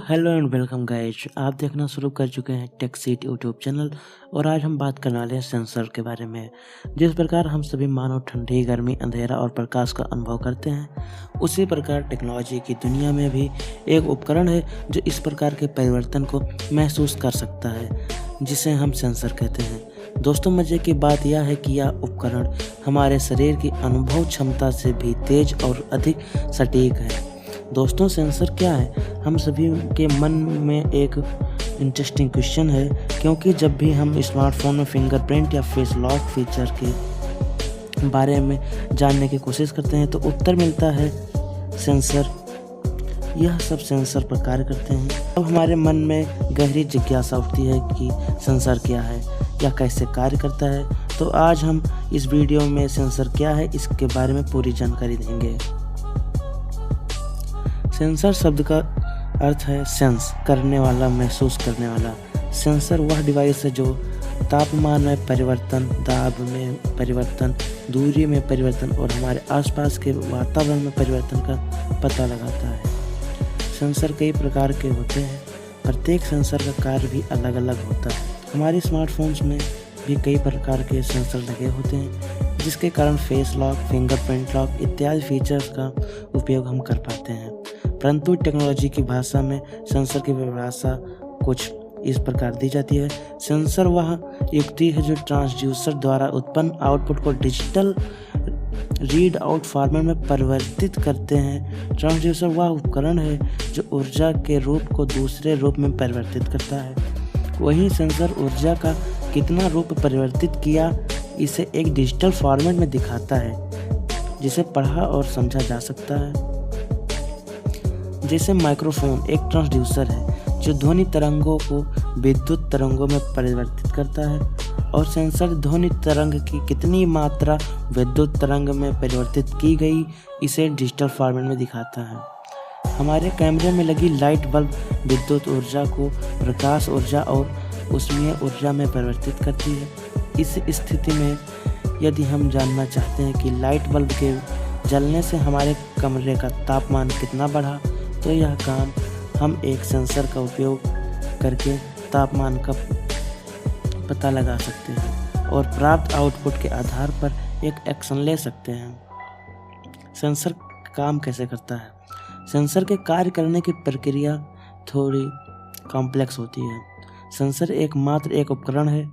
Hello and welcome guys. आप देखना शुरू कर चुके हैं टेकसीट यूट्यूब चैनल और आज हम बात करने वाले हैं सेंसर के बारे में। जिस प्रकार हम सभी मानव ठंडी, गर्मी, अंधेरा और प्रकाश का अनुभव करते हैं, उसी प्रकार टेक्नोलॉजी की दुनिया में भी एक उपकरण है जो इस प्रकार के परिवर्तन को महसूस कर सकता है, जिसे हम सेंसर कहते हैं। दोस्तों, मज़े की बात यह है कि यह उपकरण हमारे शरीर की अनुभव क्षमता से भी तेज और अधिक सटीक है। दोस्तों, सेंसर क्या है? हम सभी के मन में एक इंटरेस्टिंग क्वेश्चन है, क्योंकि जब भी हम स्मार्टफोन में फिंगरप्रिंट या फेस लॉक फीचर के बारे में जानने की कोशिश करते हैं तो उत्तर मिलता है सेंसर। यह सब सेंसर पर कार्य करते हैं। अब हमारे मन में गहरी जिज्ञासा उठती है कि सेंसर क्या है या कैसे कार्य करता है। तो आज हम इस वीडियो में सेंसर क्या है इसके बारे में पूरी जानकारी देंगे। सेंसर शब्द का अर्थ है सेंस, करने वाला, महसूस करने वाला। सेंसर वह डिवाइस है जो तापमान में परिवर्तन, दाब में परिवर्तन, दूरी में परिवर्तन और हमारे आसपास के वातावरण में परिवर्तन का पता लगाता है। सेंसर कई प्रकार के होते हैं, प्रत्येक सेंसर का कार्य भी अलग अलग होता है। हमारे स्मार्टफोन्स में भी कई प्रकार के सेंसर लगे होते हैं, जिसके कारण फेस लॉक, फिंगरप्रिंट लॉक इत्यादि फीचर्स का उपयोग हम कर पाते हैं। परंतु टेक्नोलॉजी की भाषा में सेंसर की परिभाषा कुछ इस प्रकार दी जाती है। सेंसर वह युक्ति है जो ट्रांसड्यूसर द्वारा उत्पन्न आउटपुट को डिजिटल रीड आउट फॉर्मेट में परिवर्तित करते हैं। ट्रांसड्यूसर वह उपकरण है जो ऊर्जा के रूप को दूसरे रूप में परिवर्तित करता है। वहीं सेंसर ऊर्जा का कितना रूप परिवर्तित किया, इसे एक डिजिटल फॉर्मेट में दिखाता है, जिसे पढ़ा और समझा जा सकता है। जैसे माइक्रोफोन एक ट्रांसड्यूसर है जो ध्वनि तरंगों को विद्युत तरंगों में परिवर्तित करता है, और सेंसर ध्वनि तरंग की कितनी मात्रा विद्युत तरंग में परिवर्तित की गई, इसे डिजिटल फॉर्मेट में दिखाता है। हमारे कैमरे में लगी लाइट बल्ब विद्युत ऊर्जा को प्रकाश ऊर्जा और ऊष्मीय ऊर्जा में परिवर्तित करती है। इस स्थिति में यदि हम जानना चाहते हैं कि लाइट बल्ब के जलने से हमारे कमरे का तापमान कितना बढ़ा, तो यह काम हम एक सेंसर का उपयोग करके तापमान का पता लगा सकते हैं और प्राप्त आउटपुट के आधार पर एक एक्शन ले सकते हैं। सेंसर काम कैसे करता है? सेंसर के कार्य करने की प्रक्रिया थोड़ी कॉम्प्लेक्स होती है। सेंसर एकमात्र एक उपकरण है,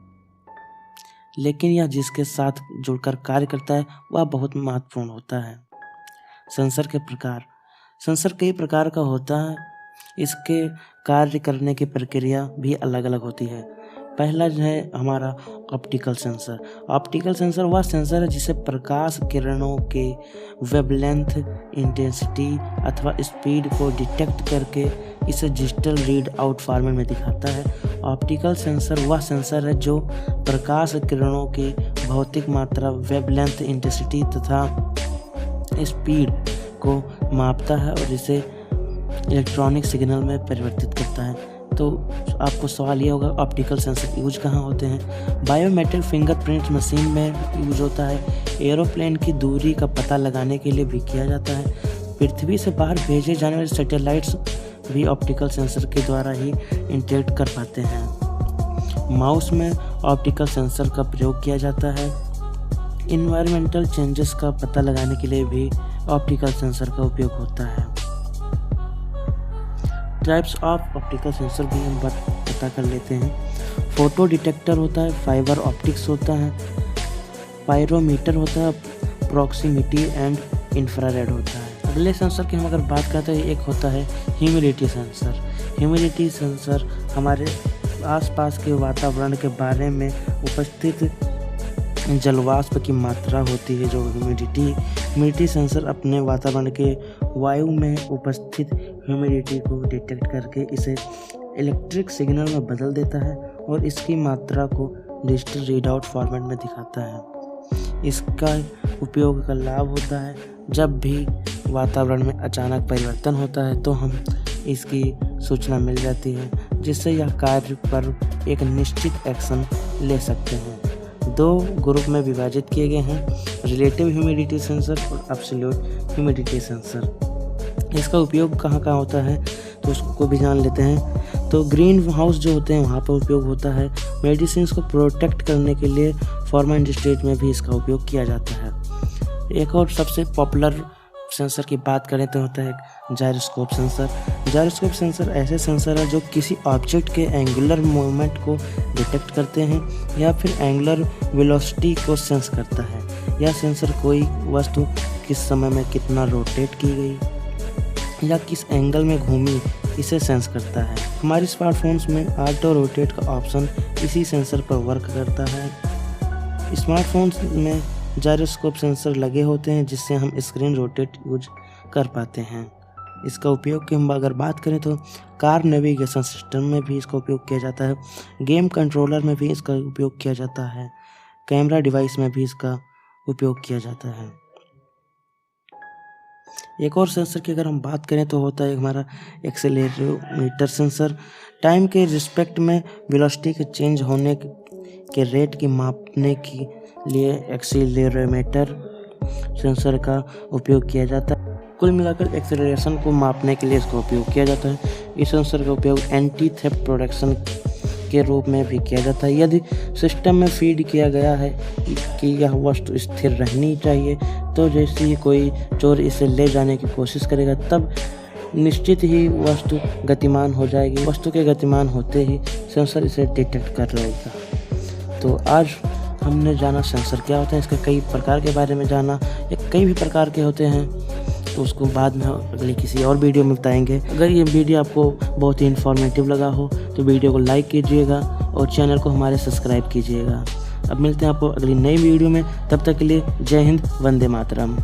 लेकिन यह जिसके साथ जुड़कर कार्य करता है वह बहुत महत्वपूर्ण होता है। सेंसर के प्रकार। सेंसर कई प्रकार का होता है, इसके कार्य करने की प्रक्रिया भी अलग अलग होती है। पहला जो है हमारा ऑप्टिकल सेंसर। ऑप्टिकल सेंसर वह सेंसर है जिसे प्रकाश किरणों के वेवलेंथ, इंटेंसिटी अथवा स्पीड को डिटेक्ट करके इसे डिजिटल रीड आउट फॉर्मेट में दिखाता है। ऑप्टिकल सेंसर वह सेंसर है जो प्रकाश किरणों की भौतिक मात्रा, वेवलेंथ, इंटेंसिटी तथा स्पीड को मापता है और इसे इलेक्ट्रॉनिक सिग्नल में परिवर्तित करता है। तो आपको सवाल ये होगा, ऑप्टिकल सेंसर यूज कहाँ होते हैं? बायोमेट्रिक फिंगरप्रिंट मशीन में यूज होता है। एरोप्लेन की दूरी का पता लगाने के लिए भी किया जाता है। पृथ्वी से बाहर भेजे जाने वाले सैटेलाइट्स भी ऑप्टिकल सेंसर के द्वारा ही इंटरेक्ट कर पाते हैं। माउस में ऑप्टिकल सेंसर का प्रयोग किया जाता है। इन्वायरमेंटल चेंजेस का पता लगाने के लिए भी ऑप्टिकल सेंसर का उपयोग होता है। टाइप्स ऑफ ऑप्टिकल सेंसर भी हम पता कर लेते हैं। फोटो डिटेक्टर होता है, फाइबर ऑप्टिक्स होता है, पायरोमीटर होता है, प्रॉक्सिमिटी एंड इंफ्रारेड होता है। अगले सेंसर की हम अगर बात करते हैं, एक होता है ह्यूमिडिटी सेंसर। ह्यूमिडिटी सेंसर हमारे आसपास के वातावरण के बारे में उपस्थित जलवाष्प की मात्रा होती है, जो ह्यूमिडिटी सेंसर अपने वातावरण के वायु में उपस्थित ह्यूमिडिटी को डिटेक्ट करके इसे इलेक्ट्रिक सिग्नल में बदल देता है और इसकी मात्रा को डिजिटल रीड आउट फॉर्मेट में दिखाता है। इसका उपयोग का लाभ होता है जब भी वातावरण में अचानक परिवर्तन होता है तो हम इसकी सूचना मिल जाती है, जिससे यह कार्य पर एक निश्चित एक्शन ले सकते हैं। दो ग्रुप में विभाजित किए गए हैं, रिलेटिव ह्यूमिडिटी सेंसर और एब्सोल्यूट ह्यूमिडिटी सेंसर। इसका उपयोग कहाँ कहाँ होता है तो उसको भी जान लेते हैं। तो ग्रीन हाउस जो होते हैं वहाँ पर उपयोग होता है। मेडिसिन को प्रोटेक्ट करने के लिए फार्मा इंडस्ट्री में भी इसका उपयोग किया जाता है। एक और सबसे पॉपुलर सेंसर की बात करें तो होता है जायरोस्कोप सेंसर। जायरोस्कोप सेंसर ऐसे सेंसर है जो किसी ऑब्जेक्ट के एंगुलर मूवमेंट को डिटेक्ट करते हैं या फिर एंगुलर वेलोसिटी को सेंस करता है। यह सेंसर कोई वस्तु किस समय में कितना रोटेट की गई या किस एंगल में घूमी इसे सेंस करता है। हमारे स्मार्टफोन्स में ऑटो रोटेट का ऑप्शन इसी सेंसर पर वर्क करता है। स्मार्टफोन्स में जायरोस्कोप सेंसर लगे होते हैं जिससे हम स्क्रीन रोटेट यूज कर पाते हैं। इसका उपयोग की हम अगर बात करें तो कार नेविगेशन सिस्टम में भी इसका उपयोग किया जाता है। गेम कंट्रोलर में भी इसका उपयोग किया जाता है। कैमरा डिवाइस में भी इसका उपयोग किया जाता है। एक और सेंसर की अगर हम बात करें तो होता है हमारा एक्सेलेरोमीटर सेंसर। टाइम के रिस्पेक्ट में वेलोसिटी के चेंज होने के रेट की मापने के लिए एक्सेलेरोमीटर सेंसर का उपयोग किया जाता है। कुल मिलाकर एक्सेलरेशन को मापने के लिए इसका उपयोग किया जाता है। इस सेंसर का उपयोग एंटी थेफ्ट प्रोटेक्शन के रूप में भी किया जाता है। यदि सिस्टम में फीड किया गया है कि यह वस्तु स्थिर रहनी चाहिए तो जैसे ही कोई चोर इसे ले जाने की कोशिश करेगा तब निश्चित ही वस्तु गतिमान हो जाएगी। वस्तु के गतिमान होते ही सेंसर इसे डिटेक्ट कर लेगा। तो आज हमने जाना सेंसर क्या होता है, इसके कई प्रकार के बारे में जाना। ये कई भी प्रकार के होते हैं तो उसको बाद में अगली किसी और वीडियो में बताएंगे। अगर ये वीडियो आपको बहुत ही इन्फॉर्मेटिव लगा हो तो वीडियो को लाइक कीजिएगा और चैनल को हमारे सब्सक्राइब कीजिएगा। अब मिलते हैं आपको अगली नई वीडियो में, तब तक के लिए जय हिंद, वंदे मातरम।